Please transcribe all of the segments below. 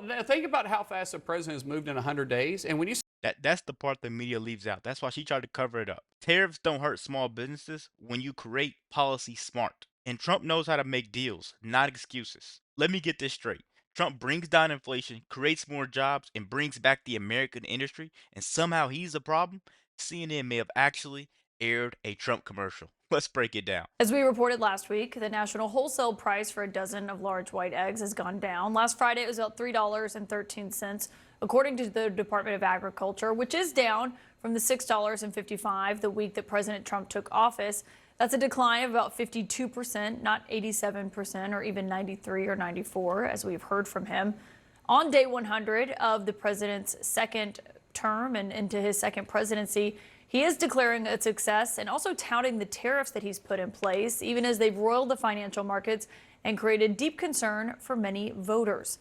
Well, think about how fast the president has moved in 100 days. And when you That's the part the media leaves out. That's why she tried to cover it up. Tariffs don't hurt small businesses when you create policy smart. And Trump knows how to make deals, not excuses. Let me get this straight. Trump brings down inflation, creates more jobs, and brings back the American industry, and somehow he's a problem? CNN may have actually aired a Trump commercial. Let's break it down. As we reported last week, the national wholesale price for a dozen of large white eggs has gone down. Last Friday, it was about $3.13, according to the Department of Agriculture, which is down from the $6.55 the week that President Trump took office. That's a decline of about 52%, not 87% or even 93 or 94, as we've heard from him. On day 100 of the president's second term and into his second presidency, he is declaring a success and also touting the tariffs that he's put in place, even as they've roiled the financial markets and created deep concern for many voters.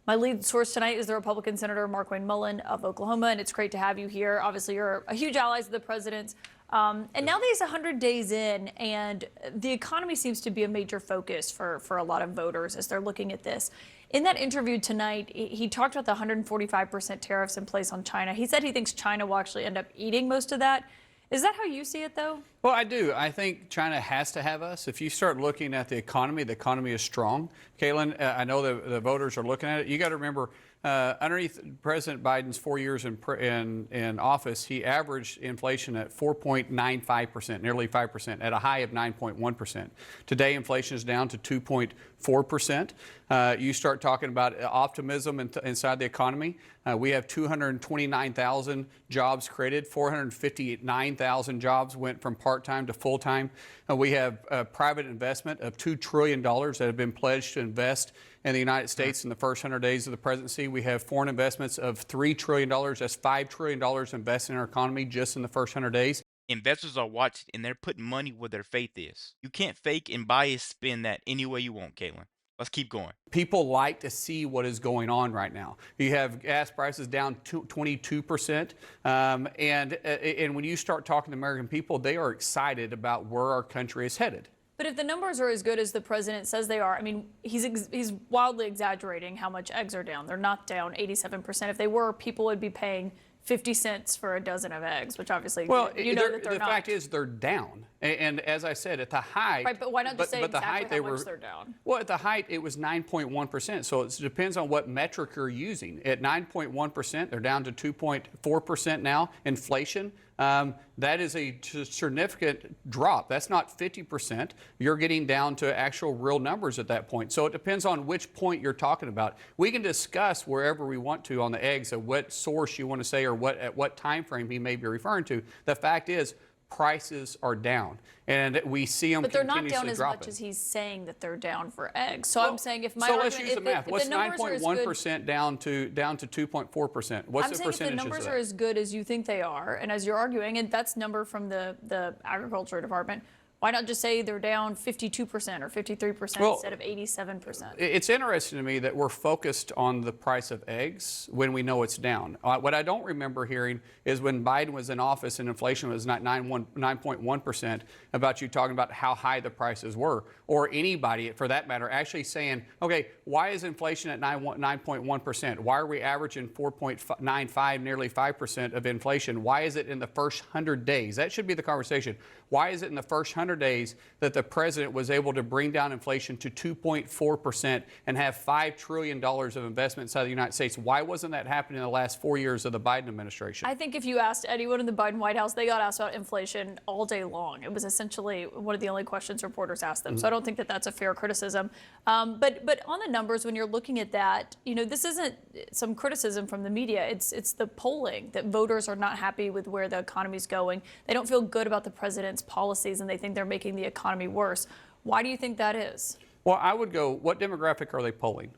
My lead source tonight is the Republican Senator Mark Wayne Mullen of Oklahoma, and it's great to have you here. Obviously, you're a huge ally of the president's. And now that he's 100 days in, and the economy seems to be a major focus for a lot of voters as they're looking at this. In that interview tonight, he talked about the 145% tariffs in place on China. He said he thinks China will actually end up eating most of that. Is that how you see it, though? Well, I do. I think China has to have us. If you start looking at the economy is strong. Kaitlan, I know the voters are looking at it. You got to remember, underneath President Biden's 4 years in office, he averaged inflation at 4.95%, nearly 5%, at a high of 9.1%. Today, inflation is down to 2.4%. You start talking about optimism inside the economy. We have 229,000 jobs created. 459,000 jobs went from part-time to full-time. We have private investment of $2 trillion that have been pledged to invest in the United States in the first 100 days of the presidency. We have foreign investments of $3 trillion. That's $5 trillion invested in our economy just in the first 100 days. Investors are watching and they're putting money where their faith is. You can't fake and bias spin that any way you want, Kaitlan. Let's keep going. People like to see what is going on right now. You have gas prices down 22%. And when you start talking to American people, they are excited about where our country is headed. But if the numbers are as good as the president says they are, I mean, he's wildly exaggerating how much eggs are down. They're not down 87%. If they were, people would be paying 50 cents for a dozen of eggs, which obviously you know that they're the not. The fact is they're down. And as I said, at the height... Right, but why not just say exactly how much they're down? Well, at the height, it was 9.1%. So it depends on what metric you're using. At 9.1%, they're down to 2.4% now. Inflation, that is a significant drop. That's not 50%. You're getting down to actual real numbers at that point. So it depends on which point you're talking about. We can discuss wherever we want to on the eggs of what source you want to say or at what time frame he may be referring to. The fact is, prices are down, and we see them continuously dropping. But they're not down as much as he's saying that they're down for eggs. So I'm saying if my so argument, let's use the math. What's 9.1% down to 2.4%? What's the percentages of that? I'm saying if the numbers are as good as you think they are, and as you're arguing, and that's number from the Agriculture Department, why not just say they're down 52% or 53% instead of 87%? It's interesting to me that we're focused on the price of eggs when we know it's down. What I don't remember hearing is when Biden was in office and inflation was not 9.1%, about you talking about how high the prices were, or anybody, for that matter, actually saying, okay, why is inflation at 9.1%? Why are we averaging 4.95, nearly 5% of inflation? Why is it in the first 100 days? That should be the conversation. Why is it in the first 100 days that the president was able to bring down inflation to 2.4% and have $5 trillion of investment inside the United States? Why wasn't that happening in the last 4 years of the Biden administration? I think if you asked anyone in the Biden White House, they got asked about inflation all day long. It was essentially one of the only questions reporters asked them. So I don't think that that's a fair criticism. But on the numbers, when you're looking at that, you know, this isn't some criticism from the media. It's the polling that voters are not happy with where the economy's going. They don't feel good about the president's policies, and they think they're making the economy worse. Why do you think that is? Well, I would go, what demographic are they polling?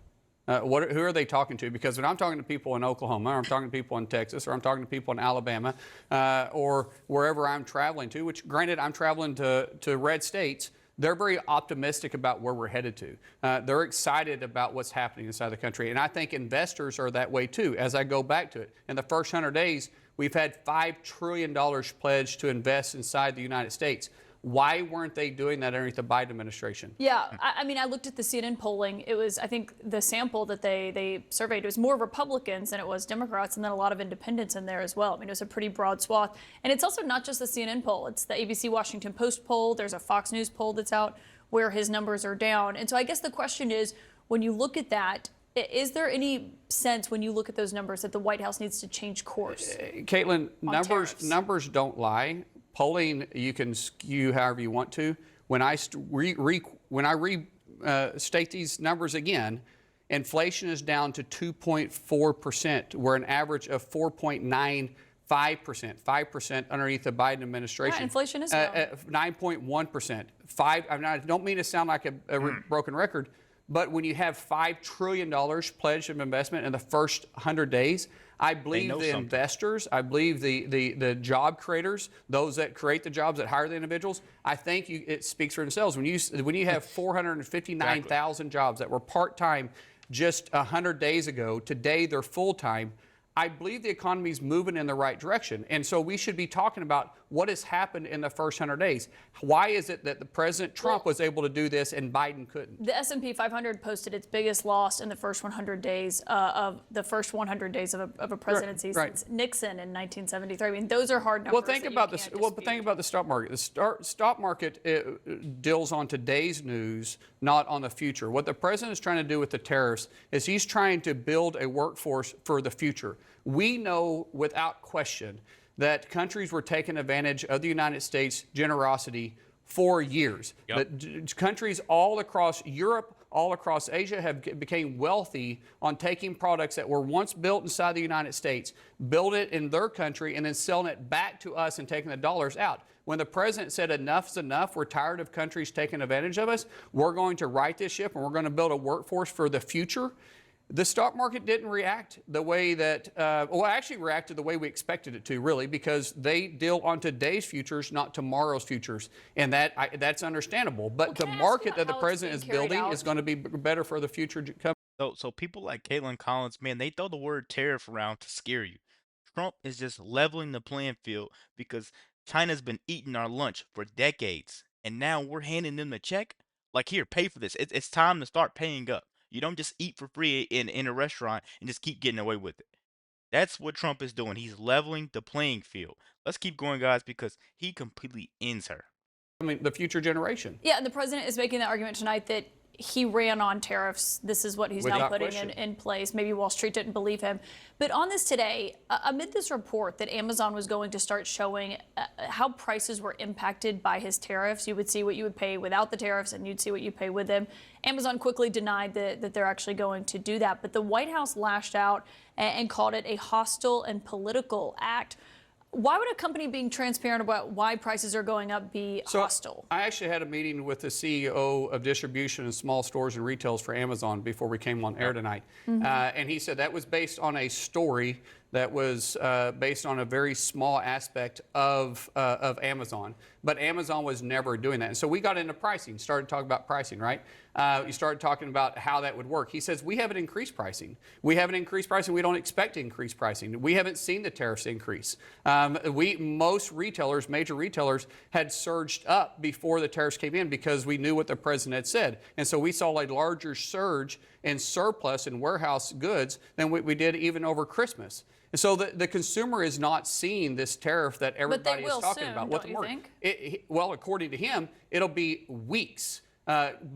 Who are they talking to? Because when I'm talking to people in Oklahoma, or I'm talking to people in Texas, or I'm talking to people in Alabama, or wherever I'm traveling to, which granted I'm traveling to red states, they're very optimistic about where we're headed to. They're excited about what's happening inside the country. And I think investors are that way too. As I go back to it, in the first 100 days, we've had $5 trillion pledged to invest inside the United States. Why weren't they doing that underneath the Biden administration? Yeah, I mean, I looked at the CNN polling. It was, I think, the sample that they surveyed was more Republicans than it was Democrats, and then a lot of independents in there as well. I mean, it was a pretty broad swath. And it's also not just the CNN poll. It's the ABC Washington Post poll. There's a Fox News poll that's out where his numbers are down. And so I guess the question is, when you look at that, is there any sense when you look at those numbers that the White House needs to change course? Caitlin, numbers don't lie. Polling, you can skew however you want to. When I restate these numbers again, inflation is down to 2.4%. We're an average of 4.95%, 5% underneath the Biden administration. Yeah, inflation is down. 9.1%. I don't mean to sound like a broken record, but when you have $5 trillion pledged of investment in the first 100 days, I believe the investors, I believe the job creators, those that create the jobs, that hire the individuals, I think it speaks for themselves. When you have 459,000 jobs that were part-time just 100 days ago, today they're full-time, I believe the economy is moving in the right direction. And so we should be talking about what has happened in the first 100 days. Why is it that the President Trump was able to do this and Biden couldn't? The S&P 500 posted its biggest loss in the first 100 days of a presidency since Nixon in 1973. I mean, those are hard numbers. Well, think about this. Well, but think about the stock market. The stock market deals on today's news, not on the future. What the president is trying to do with the tariffs is he's trying to build a workforce for the future. We know without question that countries were taking advantage of the United States' generosity for years. But countries all across Europe, all across Asia have became wealthy on taking products that were once built inside the United States, build it in their country, and then selling it back to us and taking the dollars out. When the president said enough's enough, we're tired of countries taking advantage of us, we're going to right this ship and we're going to build a workforce for the future. The stock market didn't react the way that, actually reacted the way we expected it to, really, because they deal on today's futures, not tomorrow's futures. And that's understandable. But the market that the president is building is going to be better for the future. So people like Kaitlan Collins, man, they throw the word tariff around to scare you. Trump is just leveling the playing field because China's been eating our lunch for decades. And now we're handing them the check. Like, here, pay for this. It's time to start paying up. You don't just eat for free in a restaurant and just keep getting away with it. That's what Trump is doing. He's leveling the playing field. Let's keep going, guys, because he completely ends her. I mean, the future generation. Yeah, and the president is making the argument tonight that he ran on tariffs. This is what he's now putting in place. Maybe Wall Street didn't believe him. But on this today, amid this report that Amazon was going to start showing how prices were impacted by his tariffs, you would see what you would pay without the tariffs and you'd see what you pay with them. Amazon quickly denied that they're actually going to do that. But the White House lashed out and called it a hostile and political act. Why would a company being transparent about why prices are going up be hostile? I actually had a meeting with the CEO of distribution and small stores and retails for Amazon before we came on air tonight. And he said that was based on a story that was based on a very small aspect of Amazon. But Amazon was never doing that. And so we got into pricing, started talking about pricing, right? You started talking about how that would work. He says, we haven't increased pricing. We haven't increased pricing. We don't expect to increase pricing. We haven't seen the tariffs increase. Most retailers, major retailers, had surged up before the tariffs came in because we knew what the president had said. And so we saw a larger surge in surplus in warehouse goods than we did even over Christmas. And so the consumer is not seeing this tariff that everybody is talking about. Don't you think? Well, according to him, it'll be weeks,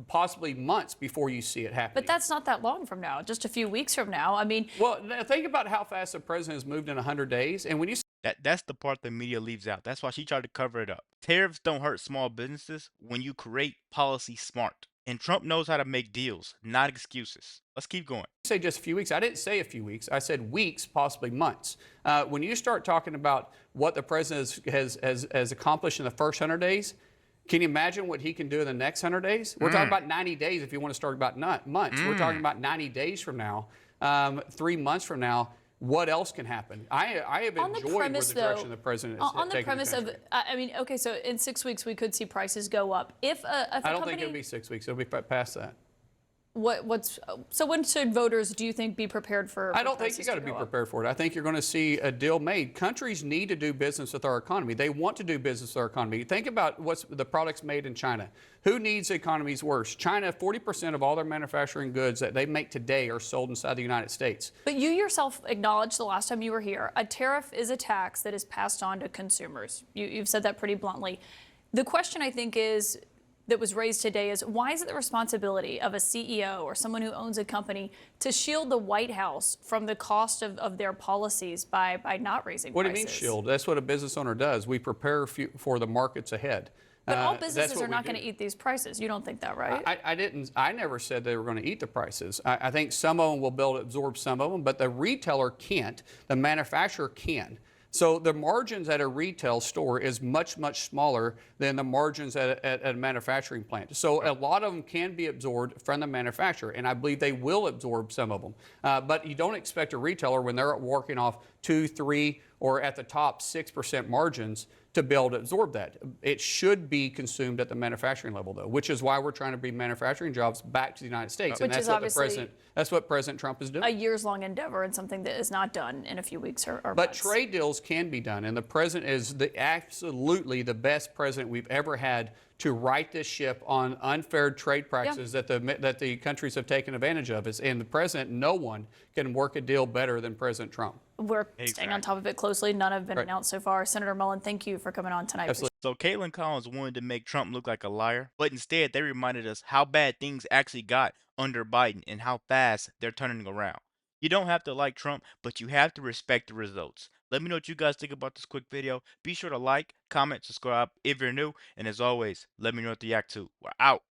possibly months before you see it happen. But that's not that long from now, just a few weeks from now. I mean, well, think about how fast the president has moved in 100 days. And when you that's the part the media leaves out. That's why she tried to cover it up. Tariffs don't hurt small businesses when you create policy smart. And Trump knows how to make deals, not excuses. Let's keep going. Say just a few weeks. I didn't say a few weeks. I said weeks, possibly months. When you start talking about what the president has accomplished in the first 100 days, can you imagine what he can do in the next 100 days? We're talking about 90 days if you want to start about months. We're talking about 90 days from now, 3 months from now. What else can happen? I have enjoyed where the direction the president is taking. On the premise of, I mean, okay, so in 6 weeks we could see prices go up. I don't think it'll be 6 weeks. It'll be past that. So when should voters, do you think, be prepared for? I don't think you got to be prepared for it. I think you're going to see a deal made. Countries need to do business with our economy. They want to do business with our economy. Think about what's the products made in China. Who needs economies worse? China, 40% of all their manufacturing goods that they make today are sold inside the United States. But you yourself acknowledged the last time you were here, a tariff is a tax that is passed on to consumers. You've said that pretty bluntly. The question, I think, that was raised today is, why is it the responsibility of a CEO or someone who owns a company to shield the White House from the cost of their policies by not raising prices? What do you mean shield? That's what a business owner does. We prepare for the markets ahead. But all businesses are not going to eat these prices. You don't think that, right? I never said they were going to eat the prices. I think some of them will be able to absorb some of them, but the retailer can't. The manufacturer can. So the margins at a retail store is much, much smaller than the margins at a manufacturing plant. So a lot of them can be absorbed from the manufacturer, and I believe they will absorb some of them. But you don't expect a retailer, when they're working off 2, 3, or at the top 6% margins, to be able to absorb that. It should be consumed at the manufacturing level, though, which is why we're trying to bring manufacturing jobs back to the United States. Which and that's is what President Trump is doing. A years-long endeavor and something that is not done in a few weeks or But months. trade deals can be done, and the president is absolutely the best president we've ever had to right this ship on unfair trade practices that the countries have taken advantage of. And the president, no one can work a deal better than President Trump. We're staying on top of it closely. None have been announced so far. Senator Mullen, thank you for coming on tonight. Absolutely. So Kaitlan Collins wanted to make Trump look like a liar, but instead they reminded us how bad things actually got under Biden and how fast they're turning around. You don't have to like Trump, but you have to respect the results. Let me know what you guys think about this quick video. Be sure to like, comment, subscribe if you're new, and as always, let me know what you react to. We're out.